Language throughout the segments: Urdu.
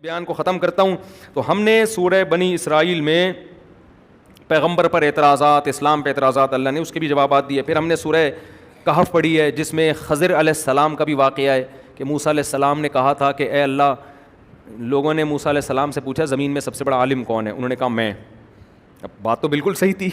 بیان کو ختم کرتا ہوں. تو ہم نے سورہ بنی اسرائیل میں پیغمبر پر اعتراضات، اسلام پہ اعتراضات، اللہ نے اس کے بھی جوابات دیے. پھر ہم نے سورہ کہف پڑھی ہے جس میں خضر علیہ السلام کا بھی واقعہ ہے کہ موسیٰ علیہ السلام نے کہا تھا کہ اے اللہ، لوگوں نے موسیٰ علیہ السلام سے پوچھا زمین میں سب سے بڑا عالم کون ہے؟ انہوں نے کہا میں. اب بات تو بالکل صحیح تھی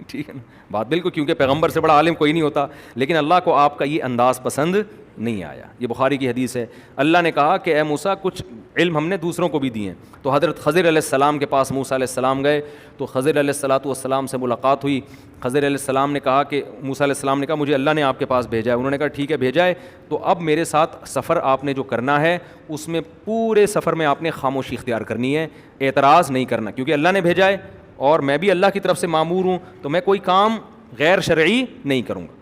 ٹھیک ہے نا، بات بالکل، کیونکہ پیغمبر سے بڑا عالم کوئی نہیں ہوتا. لیکن اللہ کو آپ کا یہ انداز پسند نہیں آیا. یہ بخاری کی حدیث ہے. اللہ نے کہا کہ اے موسیٰ، کچھ علم ہم نے دوسروں کو بھی دیے ہیں. تو حضرت خضر علیہ السلام کے پاس موسیٰ علیہ السلام گئے تو خضر علیہ السلام سے ملاقات ہوئی. خضر علیہ السلام نے کہا کہ موسیٰ علیہ السلام نے کہا مجھے اللہ نے آپ کے پاس بھیجا ہے. انہوں نے کہا ٹھیک ہے بھیجا ہے، تو اب میرے ساتھ سفر آپ نے جو کرنا ہے اس میں پورے سفر میں آپ نے خاموشی اختیار کرنی ہے، اعتراض نہیں کرنا، کیونکہ اللہ نے بھیجا ہے اور میں بھی اللہ کی طرف سے مامور ہوں، تو میں کوئی کام غیر شرعی نہیں کروں گا.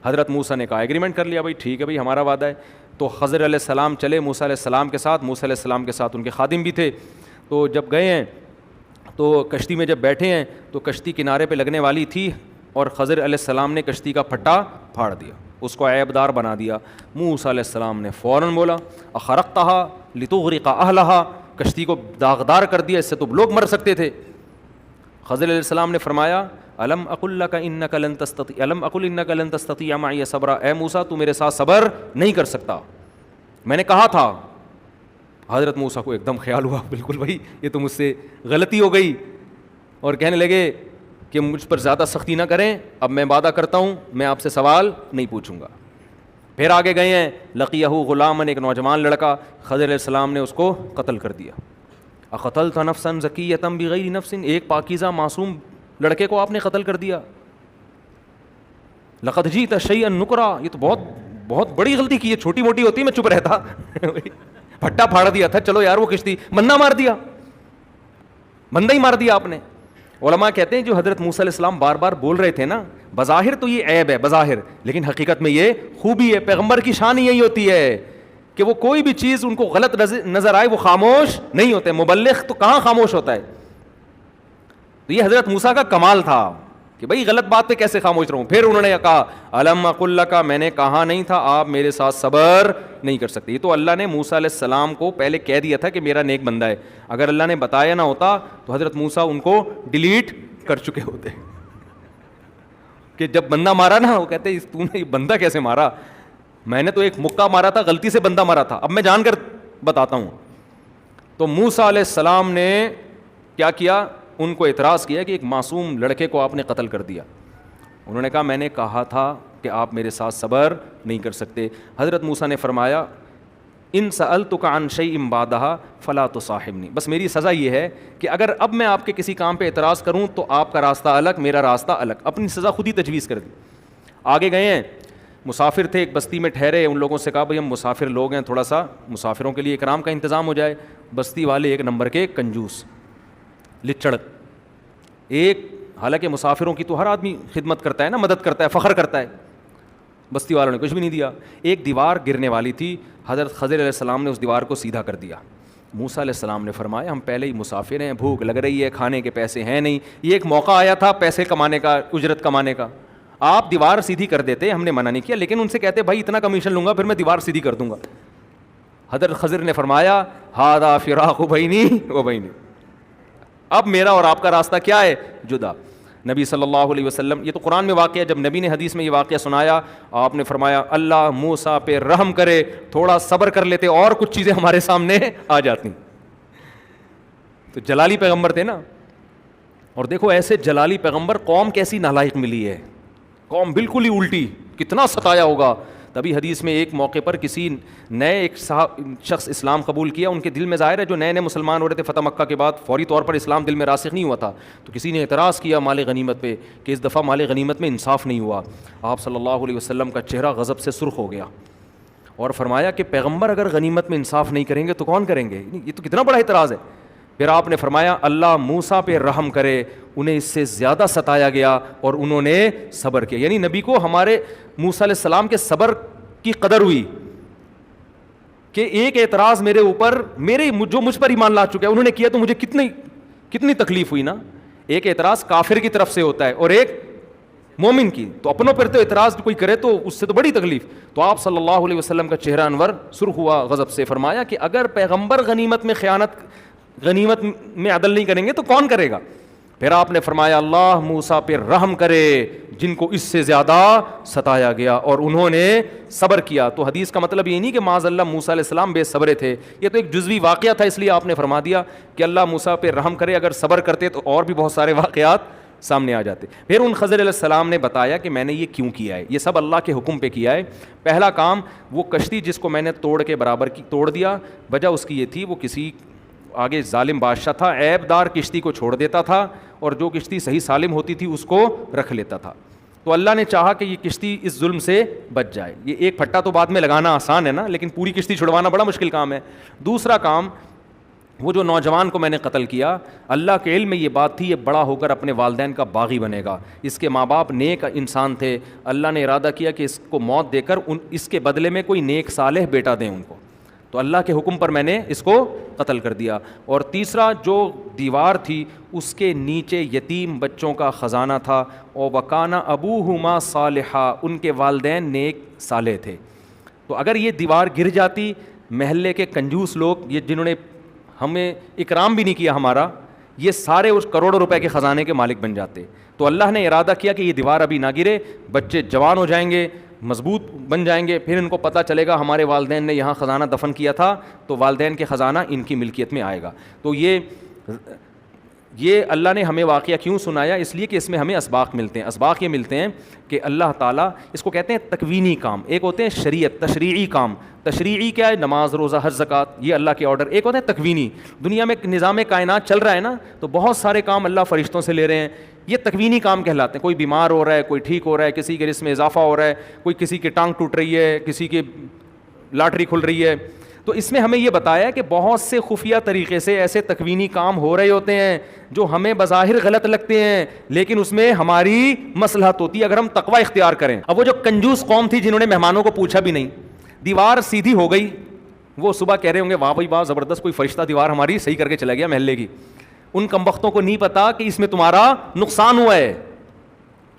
حضرت موسیٰ نے کہا ایگریمنٹ کر لیا، بھائی ٹھیک ہے بھائی ہمارا وعدہ ہے. تو خضر علیہ السلام چلے موسیٰ علیہ السلام کے ساتھ. موسیٰ علیہ السلام کے ساتھ ان کے خادم بھی تھے. تو جب گئے ہیں تو کشتی میں جب بیٹھے ہیں تو کشتی کنارے پہ لگنے والی تھی اور خضر علیہ السلام نے کشتی کا پھٹا پھاڑ دیا، اس کو عیبدار بنا دیا. موسیٰ علیہ السلام نے فوراً بولا اخرقتها لتغرق اهلها، کشتی کو داغدار کر دیا، اس سے تو لوگ مر سکتے تھے. خضر علیہ السلام نے فرمایا الم اقل لک انک لن تستطیع معی صبرا، اے موسیٰ تو میرے ساتھ صبر نہیں کر سکتا، میں نے کہا تھا. حضرت موسیٰ کو ایک دم خیال ہوا بالکل بھائی یہ تو مجھ سے غلطی ہو گئی، اور کہنے لگے کہ مجھ پر زیادہ سختی نہ کریں، اب میں وعدہ کرتا ہوں میں آپ سے سوال نہیں پوچھوں گا. پھر آگے گئے ہیں لقیہ غلامن، ایک نوجوان لڑکا، خضر علیہ السلام نے اس کو قتل کر دیا. اقتلت نفسا زکیۃ بغیر نفس، ایک پاکیزہ معصوم لڑکے کو آپ نے قتل کر دیا. لقد جئت شیئا نکرا، یہ تو بہت بڑی غلطی کی ہے، چھوٹی موٹی ہوتی میں چپ رہتا پھٹا پھاڑ دیا تھا، چلو یار وہ کشتی، بندہ مار دیا، بندہ ہی مار دیا آپ نے. علماء کہتے ہیں جو حضرت موسیٰ علیہ السلام بار بار بول رہے تھے نا، بظاہر تو یہ عیب ہے بظاہر، لیکن حقیقت میں یہ خوبی ہے. پیغمبر کی شان یہی ہوتی ہے کہ وہ کوئی بھی چیز ان کو غلط نظر آئے وہ خاموش نہیں ہوتے. مبلغ تو کہاں خاموش ہوتا ہے. تو یہ حضرت موسیٰ کا کمال تھا کہ بھائی غلط بات پہ کیسے خاموش رہوں. پھر انہوں نے کہا الم اقل لک، میں نے کہا نہیں تھا آپ میرے ساتھ صبر نہیں کر سکتے. یہ تو اللہ نے موسیٰ علیہ السلام کو پہلے کہہ دیا تھا کہ میرا نیک بندہ ہے، اگر اللہ نے بتایا نہ ہوتا تو حضرت موسیٰ ان کو ڈیلیٹ کر چکے ہوتے. کہ جب بندہ مارا نا وہ کہتے تو نے یہ بندہ کیسے مارا، میں نے تو ایک مکہ مارا تھا، غلطی سے بندہ مارا تھا، اب میں جان کر بتاتا ہوں. تو موسیٰ علیہ السلام نے کیا کیا، ان کو اعتراض کیا کہ ایک معصوم لڑکے کو آپ نے قتل کر دیا. انہوں نے کہا میں نے کہا تھا کہ آپ میرے ساتھ صبر نہیں کر سکتے. حضرت موسیٰ نے فرمایا ان سألتک عن شیء بعدہا فلا تصاحبنی، بس میری سزا یہ ہے کہ اگر اب میں آپ کے کسی کام پہ اعتراض کروں تو آپ کا راستہ الگ میرا راستہ الگ. اپنی سزا خود ہی تجویز کر دی. آگے گئے ہیں، مسافر تھے ایک بستی میں ٹھہرے، ان لوگوں سے کہا بھائی ہم مسافر لوگ ہیں، تھوڑا سا مسافروں کے لیے اکرام کا انتظام ہو جائے. بستی والے ایک نمبر کے کنجوس لچڑ، ایک حالانکہ مسافروں کی تو ہر آدمی خدمت کرتا ہے نا، مدد کرتا ہے، فخر کرتا ہے. بستی والوں نے کچھ بھی نہیں دیا. ایک دیوار گرنے والی تھی، حضرت خضر علیہ السلام نے اس دیوار کو سیدھا کر دیا. موسیٰ علیہ السلام نے فرمایا ہم پہلے ہی مسافر ہیں، بھوک لگ رہی ہے، کھانے کے پیسے ہیں نہیں، یہ ایک موقع آیا تھا پیسے کمانے کا، اجرت کمانے کا، آپ دیوار سیدھی کر دیتے، ہم نے منع نہیں کیا، لیکن ان سے کہتے بھائی اتنا کمیشن لوں گا پھر میں دیوار سیدھی کر دوں گا. حضرت خضر نے فرمایا ھذا فراق بینی و بینک، اب میرا اور آپ کا راستہ کیا ہے، جدا. نبی صلی اللہ علیہ وسلم، یہ تو قرآن میں واقعہ ہے، جب نبی نے حدیث میں یہ واقعہ سنایا آپ نے فرمایا اللہ موسیٰ پہ رحم کرے، تھوڑا صبر کر لیتے اور کچھ چیزیں ہمارے سامنے آ جاتی. تو جلالی پیغمبر تھے نا، اور دیکھو ایسے جلالی پیغمبر قوم کیسی نالائق ملی ہے، قوم بالکل ہی الٹی، کتنا ستایا ہوگا. تبھی حدیث میں ایک موقع پر کسی نئے ایک شخص اسلام قبول کیا، ان کے دل میں ظاہر ہے جو نئے نئے مسلمان ہو رہے تھے فتح مکہ کے بعد، فوری طور پر اسلام دل میں راسخ نہیں ہوا تھا. تو کسی نے اعتراض کیا مال غنیمت پہ کہ اس دفعہ مال غنیمت میں انصاف نہیں ہوا. آپ صلی اللہ علیہ وسلم کا چہرہ غضب سے سرخ ہو گیا اور فرمایا کہ پیغمبر اگر غنیمت میں انصاف نہیں کریں گے تو کون کریں گے، یہ تو کتنا بڑا اعتراض ہے. پھر آپ نے فرمایا اللہ موسیٰ پہ رحم کرے، انہیں اس سے زیادہ ستایا گیا اور انہوں نے صبر کیا. یعنی نبی کو ہمارے موسیٰ علیہ السلام کے صبر کی قدر ہوئی کہ ایک اعتراض میرے اوپر، جو مجھ پر ایمان لا چکے ہیں انہوں نے کیا تو مجھے کتنی تکلیف ہوئی نا. ایک اعتراض کافر کی طرف سے ہوتا ہے اور ایک مومن کی. تو اپنوں پر تو اعتراض کوئی کرے تو اس سے تو بڑی تکلیف. تو آپ صلی اللہ علیہ وسلم کا چہرہ انور سرخ ہوا غضب سے. فرمایا کہ اگر پیغمبر غنیمت میں عدل نہیں کریں گے تو کون کرے گا؟ پھر آپ نے فرمایا اللہ موسیٰ پہ رحم کرے جن کو اس سے زیادہ ستایا گیا اور انہوں نے صبر کیا. تو حدیث کا مطلب یہ نہیں کہ معاذ اللہ موسیٰ علیہ السلام بے صبرے تھے, یہ تو ایک جزوی واقعہ تھا, اس لیے آپ نے فرما دیا کہ اللہ موسیٰ پہ رحم کرے. اگر صبر کرتے تو اور بھی بہت سارے واقعات سامنے آ جاتے. پھر ان خضر علیہ السلام نے بتایا کہ میں نے یہ کیوں کیا ہے, یہ سب اللہ کے حکم پہ کیا ہے. پہلا کام, وہ کشتی جس کو میں نے توڑ کے برابر کی توڑ دیا, وجہ اس کی یہ تھی وہ کسی آگے ظالم بادشاہ تھا, عیب دار کشتی کو چھوڑ دیتا تھا اور جو کشتی صحیح سالم ہوتی تھی اس کو رکھ لیتا تھا. تو اللہ نے چاہا کہ یہ کشتی اس ظلم سے بچ جائے. یہ ایک پھٹا تو بعد میں لگانا آسان ہے نا, لیکن پوری کشتی چھڑوانا بڑا مشکل کام ہے. دوسرا کام, وہ جو نوجوان کو میں نے قتل کیا, اللہ کے علم میں یہ بات تھی یہ بڑا ہو کر اپنے والدین کا باغی بنے گا. اس کے ماں باپ نیک انسان تھے, اللہ نے ارادہ کیا کہ اس کو موت دے کر اس کے بدلے میں کوئی نیک صالح بیٹا دیں ان کو. تو اللہ کے حکم پر میں نے اس کو قتل کر دیا. اور تیسرا, جو دیوار تھی اس کے نیچے یتیم بچوں کا خزانہ تھا, اور وکانہ ابوہما صالحا, ان کے والدین نیک صالح تھے. تو اگر یہ دیوار گر جاتی, محلے کے کنجوس لوگ یہ جنہوں نے ہمیں اکرام بھی نہیں کیا ہمارا, یہ سارے اس کروڑوں روپے کے خزانے کے مالک بن جاتے. تو اللہ نے ارادہ کیا کہ یہ دیوار ابھی نہ گرے, بچے جوان ہو جائیں گے, مضبوط بن جائیں گے, پھر ان کو پتہ چلے گا ہمارے والدین نے یہاں خزانہ دفن کیا تھا, تو والدین کے خزانہ ان کی ملکیت میں آئے گا. تو یہ اللہ نے ہمیں واقعہ کیوں سنایا؟ اس لیے کہ اس میں ہمیں اسباق ملتے ہیں. اسباق یہ ملتے ہیں کہ اللہ تعالیٰ, اس کو کہتے ہیں تکوینی کام. ایک ہوتے ہیں شریعت تشریعی کام. تشریعی کیا ہے؟ نماز, روزہ, حج, زکوٰۃ, یہ اللہ کے آرڈر. ایک ہوتا ہے تکوینی. دنیا میں نظام کائنات چل رہا ہے نا, تو بہت سارے کام اللہ فرشتوں سے لے رہے ہیں, یہ تکوینی کام کہلاتے ہیں. کوئی بیمار ہو رہا ہے, کوئی ٹھیک ہو رہا ہے, کسی کے رزق میں اضافہ ہو رہا ہے, کوئی کسی کی ٹانگ ٹوٹ رہی ہے, کسی کی لاٹری کھل رہی ہے. تو اس میں ہمیں یہ بتایا کہ بہت سے خفیہ طریقے سے ایسے تکوینی کام ہو رہے ہوتے ہیں جو ہمیں بظاہر غلط لگتے ہیں, لیکن اس میں ہماری مصلحت ہوتی ہے اگر ہم تقوی اختیار کریں. اب وہ جو کنجوس قوم تھی جنہوں نے مہمانوں کو پوچھا بھی نہیں, دیوار سیدھی ہو گئی, وہ صبح کہہ رہے ہوں گے واہ بھائی واہ, زبردست, کوئی فرشتہ دیوار ہماری صحیح کر کے چلا گیا محلے کی. ان کمبختوں کو نہیں پتا کہ اس میں تمہارا نقصان ہوا ہے.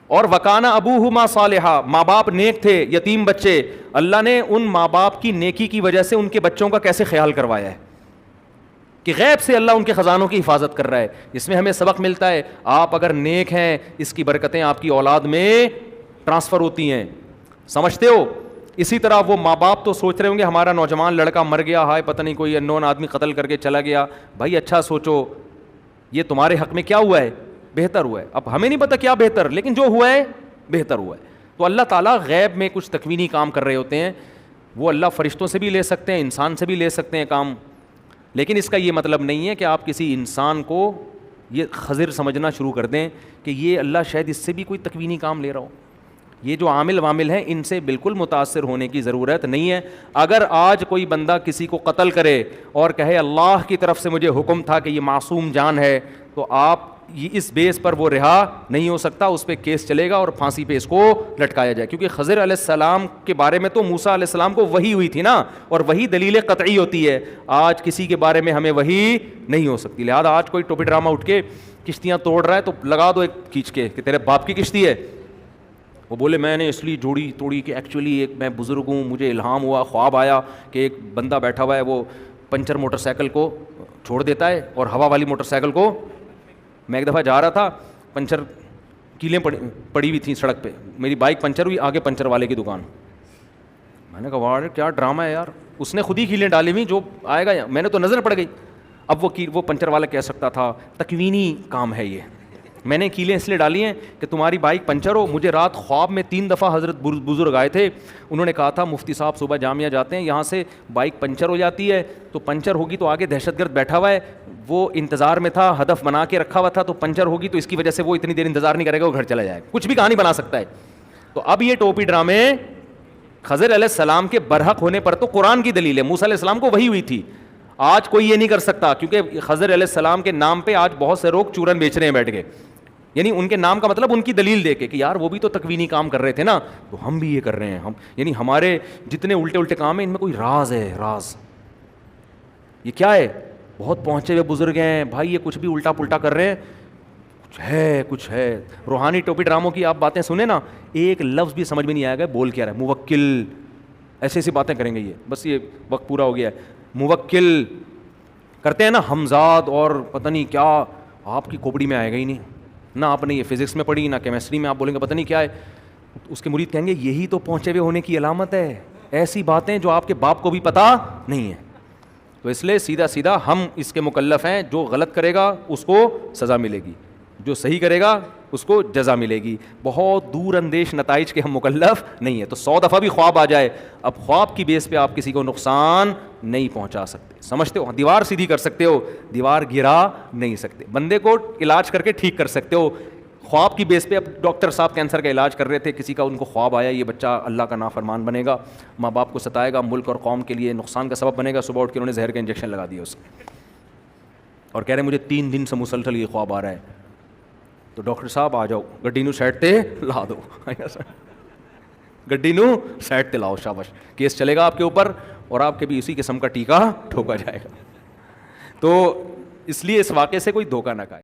اور وکانہ ابوہما صالحا, ماں باپ نیک تھے, یتیم بچے, اللہ نے ان ماں باپ کی نیکی کی وجہ سے ان کے بچوں کا کیسے خیال کروایا ہے کہ غیب سے اللہ ان کے خزانوں کی حفاظت کر رہا ہے. اس میں ہمیں سبق ملتا ہے, آپ اگر نیک ہیں اس کی برکتیں آپ کی اولاد میں ٹرانسفر ہوتی ہیں, سمجھتے ہو. اسی طرح وہ ماں باپ تو سوچ رہے ہوں گے ہمارا نوجوان لڑکا مر گیا, ہائے پتہ نہیں کوئی انون آدمی قتل کر کے چلا گیا. بھائی اچھا سوچو, یہ تمہارے حق میں کیا ہوا ہے؟ بہتر ہوا ہے. اب ہمیں نہیں پتا کیا بہتر, لیکن جو ہوا ہے بہتر ہوا ہے. تو اللہ تعالیٰ غیب میں کچھ تکوینی کام کر رہے ہوتے ہیں, وہ اللہ فرشتوں سے بھی لے سکتے ہیں, انسان سے بھی لے سکتے ہیں کام. لیکن اس کا یہ مطلب نہیں ہے کہ آپ کسی انسان کو یہ خضر سمجھنا شروع کر دیں کہ یہ اللہ شاید اس سے بھی کوئی تکوینی کام لے رہا ہو. یہ جو عامل وامل ہیں ان سے بالکل متاثر ہونے کی ضرورت نہیں ہے. اگر آج کوئی بندہ کسی کو قتل کرے اور کہے اللہ کی طرف سے مجھے حکم تھا کہ یہ معصوم جان ہے, تو آپ اس بیس پر وہ رہا نہیں ہو سکتا, اس پہ کیس چلے گا اور پھانسی پہ اس کو لٹکایا جائے. کیونکہ خضر علیہ السلام کے بارے میں تو موسیٰ علیہ السلام کو وحی ہوئی تھی نا, اور وہی دلیل قطعی ہوتی ہے. آج کسی کے بارے میں ہمیں وحی نہیں ہو سکتی. لہٰذا آج کوئی ٹوپی ڈرامہ اٹھ کے کشتیاں توڑ رہا ہے تو لگا دو ایک کھینچ کے کہ تیرے باپ کی کشتی ہے. وہ بولے میں نے اس لیے جوڑی توڑی کہ ایکچولی ایک میں بزرگ ہوں, مجھے الہام ہوا, خواب آیا کہ ایک بندہ بیٹھا ہوا ہے, وہ پنچر موٹر سائیکل کو چھوڑ دیتا ہے اور ہوا والی موٹر سائیکل کو. میں ایک دفعہ جا رہا تھا, پنچر کیلیں پڑی ہوئی تھیں سڑک پہ, میری بائک پنچر ہوئی, آگے پنچر والے کی دکان. میں نے کہا واہ کیا ڈرامہ ہے یار, اس نے خود ہی کیلیں ڈالی ہوئی, جو آئے گا میں نے تو نظر پڑ گئی. اب وہ پنچر والا کہہ سکتا تھا تکوینی کام ہے یہ, میں نے کیلیں اس لیے ڈالی ہیں کہ تمہاری بائک پنچر ہو. مجھے رات خواب میں 3 دفعہ حضرت بزرگ آئے تھے, انہوں نے کہا تھا مفتی صاحب صبح جامعہ جاتے ہیں, یہاں سے بائک پنچر ہو جاتی ہے تو پنچر ہوگی تو آگے دہشت گرد بیٹھا ہوا ہے, وہ انتظار میں تھا, ہدف بنا کے رکھا ہوا تھا, تو پنچر ہوگی تو اس کی وجہ سے وہ اتنی دیر انتظار نہیں کرے گا, وہ گھر چلا جائے گا. کچھ بھی کہانی بنا سکتا ہے. تو اب یہ ٹوپی ڈرامے خضر علیہ السلام کے برحق ہونے پر تو قرآن کی دلیل ہے, موسیٰ علیہ السلام کو وہی ہوئی تھی. آج کوئی یہ نہیں کر سکتا, کیونکہ خضر علیہ السلام کے نام پہ آج بہت سے لوگ چورن بیچ رہے ہیں بیٹھ کے. یعنی ان کے نام کا مطلب ان کی دلیل دے کے کہ یار وہ بھی تو تکوینی کام کر رہے تھے نا, تو ہم بھی یہ کر رہے ہیں. ہم یعنی ہمارے جتنے الٹے کام ہیں ان میں کوئی راز ہے. راز یہ کیا ہے؟ بہت پہنچے ہوئے بزرگ ہیں بھائی, یہ کچھ بھی الٹا پلٹا کر رہے ہیں, کچھ ہے. روحانی ٹوپی ڈراموں کی آپ باتیں سنیں نا, ایک لفظ بھی سمجھ میں نہیں آئے گا بول کیا رہا ہے. موکل, ایسی ایسی باتیں کریں گے یہ, بس یہ وقت پورا ہو گیا ہے. موکل کرتے ہیں نا ہمزاد اور پتہ نہیں کیا, آپ کی کوپڑی میں آئے گا ہی نہیں, نہ آپ نے یہ فزکس میں پڑھی نہ کیمسٹری میں, آپ بولیں گے پتہ نہیں کیا ہے. اس کے مرید کہیں گے یہی تو پہنچے ہوئے ہونے کی علامت ہے, ایسی باتیں جو آپ کے باپ کو بھی پتہ نہیں ہے. تو اس لیے سیدھا سیدھا ہم اس کے مکلف ہیں, جو غلط کرے گا اس کو سزا ملے گی, جو صحیح کرے گا اس کو جزا ملے گی. بہت دور اندیش نتائج کے ہم مکلف نہیں ہیں. تو 100 دفعہ بھی خواب آ جائے, اب خواب کی بیس پہ آپ کسی کو نقصان نہیں پہنچا سکتے. سمجھتے ہو, دیوار سیدھی کر سکتے ہو, دیوار گرا نہیں سکتے. بندے کو علاج کر کے ٹھیک کر سکتے ہو خواب کی بیس پہ. اب ڈاکٹر صاحب کینسر کا علاج کر رہے تھے, کسی کا ان کو خواب آیا یہ بچہ اللہ کا نافرمان بنے گا, ماں باپ کو ستائے گا, ملک اور قوم کے لیے نقصان کا سبب بنے گا. صبح اٹھ کے انہوں نے زہر کا انجیکشن لگا دیا اس کو, اور کہہ رہے مجھے 3 دن سے مسلسل یہ خواب آ رہا ہے. تو ڈاکٹر صاحب آ جاؤ, گڈی نو سائڈ تے لا دو, گڈی نو سائڈ تے لاؤ, شاباش, کیس چلے گا آپ کے اوپر اور آپ کے بھی اسی قسم کا ٹیکا ٹھوکا جائے گا. تو اس لیے اس واقعے سے کوئی دھوکہ نہ کھائے.